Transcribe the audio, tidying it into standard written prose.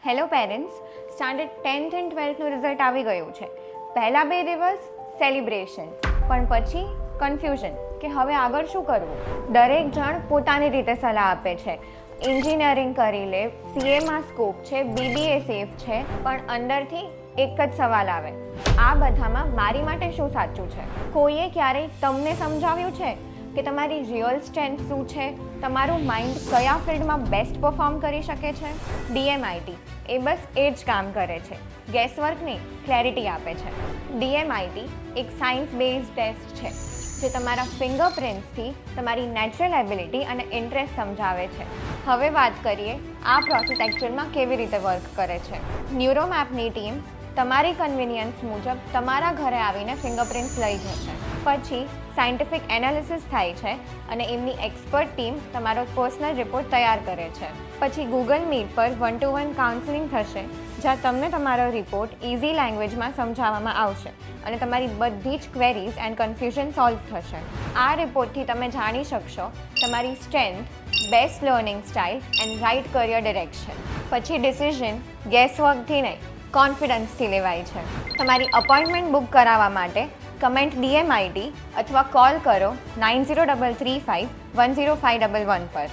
Hello parents, standard 10th and 12thનું result આવી ગયું છે. પહેલા 2 દિવસ સેલિબ્રેશન, પણ પછી કન્ફ્યુઝન કે હવે આગળ શું કરવું. દરેક જણ પોતાની રીતે સલાહ આપે છે. એન્જિનિયરિંગ કરી લે, સીએમાં સ્કોપ છે, બીબીએ સેફ છે, પણ અંદરથી એક જ સવાલ આવે, આ બધામાં મારી માટે શું સાચું છે? કોઈએ ક્યારેય તમને સમજાવ્યું છે કે તમારી રિયલ સ્ટ્રેન્થ શું છે, તમારું માઇન્ડ કયા ફિલ્ડમાં બેસ્ટ પરફોર્મ કરી શકે છે? ડીએમઆઈટી એ બસ એ જ કામ કરે છે, ગેસવર્કની ક્લેરિટી આપે છે. ડીએમઆઈટી એક સાયન્સ બેઝડ ટેસ્ટ છે જે તમારા ફિંગરપ્રિન્ટ્સથી તમારી નેચરલ એબિલિટી અને ઇન્ટરેસ્ટ સમજાવે છે. હવે વાત કરીએ આ પ્રોસેસ એકચ્યુઅલમાં કેવી રીતે વર્ક કરે છે. ન્યુરોમેપની ટીમ તમારી કન્વિનિયન્સ મુજબ તમારા ઘરે આવીને ફિંગરપ્રિન્ટ્સ લઈ જશે. પછી સાયન્ટિફિક એનાલિસિસ થાય છે અને એમની એક્સપર્ટ ટીમ તમારો પર્સનલ રિપોર્ટ તૈયાર કરે છે. પછી ગૂગલ મીટ પર 1-to-1 કાઉન્સેલિંગ થશે, જ્યાં તમને તમારો રિપોર્ટ ઇઝી લેંગ્વેજમાં સમજાવવામાં આવશે અને તમારી બધી જ ક્વેરીઝ એન્ડ કન્ફ્યુઝન સોલ્વ થશે. આ રિપોર્ટથી તમે જાણી શકશો તમારી strength, best learning style and write career direction. પછી ડિસિઝન ગેસવર્કથી નહીં, કોન્ફિડન્સથી લેવાય છે. તમારી અપોઇન્ટમેન્ટ બુક કરાવવા માટે કમેન્ટ DMIT અથવા કોલ કરો 9033510511 પર.